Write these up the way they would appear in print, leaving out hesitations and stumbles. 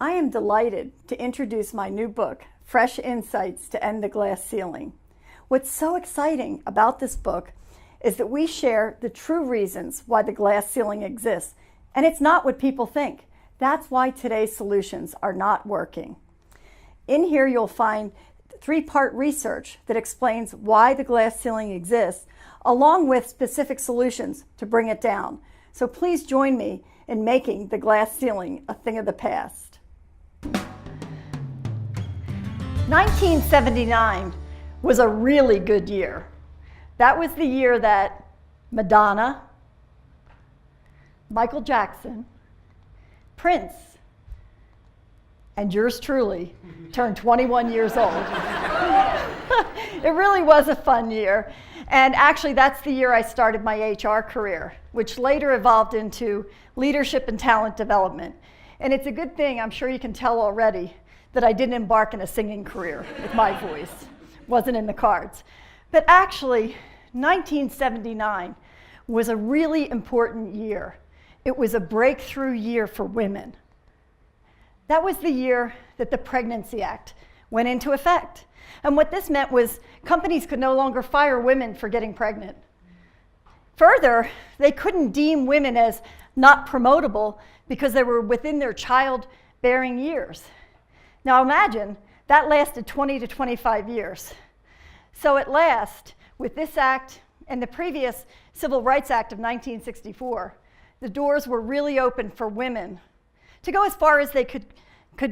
I am delighted to introduce my new book, Fresh Insights to End the Glass Ceiling. What's so exciting about this book is that we share the true reasons why the glass ceiling exists, and it's not what people think. That's why today's solutions are not working. In here you'll find three-part research that explains why the glass ceiling exists, along with specific solutions to bring it down. So please join me in making the glass ceiling a thing of the past. 1979 was a really good year. That was the year that Madonna, Michael Jackson, Prince, and yours truly turned 21 years old. It really was a fun year. And actually, that's the year I started my HR career, which later evolved into leadership and talent development. And it's a good thing, I'm sure you can tell already, that I didn't embark in a singing career with my voice. Wasn't in the cards. But actually, 1979 was a really important year. It was a breakthrough year for women. That was the year that the Pregnancy Act went into effect. And what this meant was companies could no longer fire women for getting pregnant. Further, they couldn't deem women as not promotable because they were within their childbearing years. Now imagine, that lasted 20 to 25 years. So at last, with this act and the previous Civil Rights Act of 1964, the doors were really open for women to go as far as they could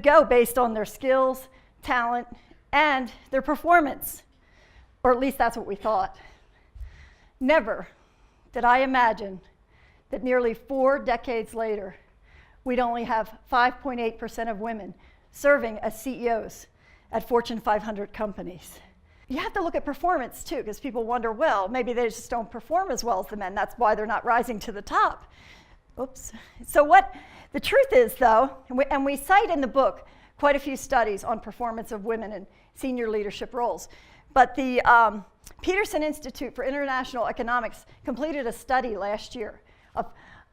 go based on their skills, talent, and their performance. Or at least that's what we thought. Never did I imagine that nearly 4 decades later, we'd only have 5.8% of women serving as CEOs at Fortune 500 companies. You have to look at performance too, because people wonder, well, maybe they just don't perform as well as the men. That's why they're not rising to the top. Oops. So what the truth is, though, and we cite in the book quite a few studies on performance of women in senior leadership roles, but the Peterson Institute for International Economics completed a study last year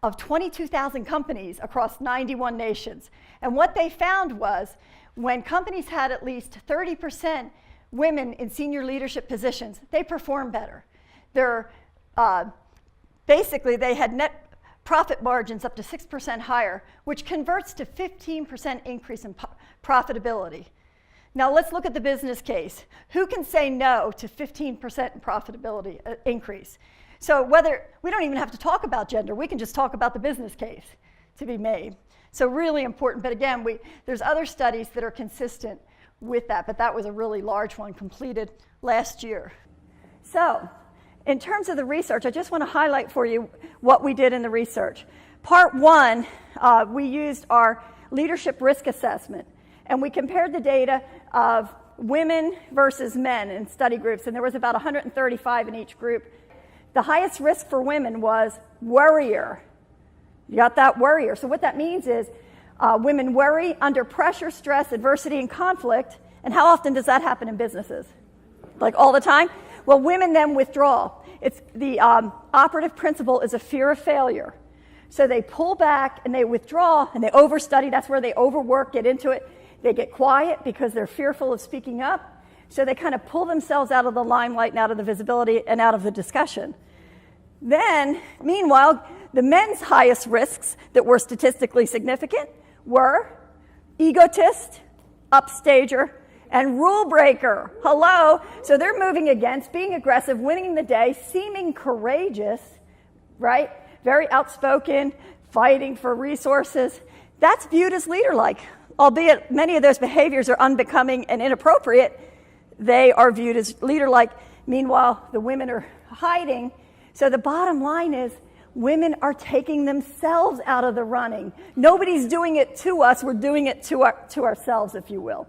of 22,000 companies across 91 nations. And what they found was when companies had at least 30% women in senior leadership positions, they performed better. Basically, they had net profit margins up to 6% higher, which converts to 15% increase in profitability. Now let's look at the business case. Who can say no to 15% in profitability increase? So we don't even have to talk about gender, we can just talk about the business case to be made. So really important, but again, there's other studies that are consistent with that, but that was a really large one completed last year. So, in terms of the research, I just want to highlight for you what we did in the research. Part 1, we used our leadership risk assessment, and we compared the data of women versus men in study groups, and there was about 135 in each group. The highest risk for women was worrier. You got that, worrier. So what that means is women worry under pressure, stress, adversity, and conflict. And how often does that happen in businesses? Like all the time? Well, women then withdraw. It's the operative principle is a fear of failure. So they pull back and they withdraw and they overstudy. That's where they overwork, get into it. They get quiet because they're fearful of speaking up. So they kind of pull themselves out of the limelight and out of the visibility and out of the discussion. Then, meanwhile, the men's highest risks that were statistically significant were egotist, upstager, and rule breaker. Hello. So they're moving against, being aggressive, winning the day, seeming courageous, right? Very outspoken, fighting for resources. That's viewed as leader-like. Albeit many of those behaviors are unbecoming and inappropriate, they are viewed as leader-like. Meanwhile, the women are hiding. So the bottom line is women are taking themselves out of the running. Nobody's doing it to us. We're doing it to ourselves, if you will.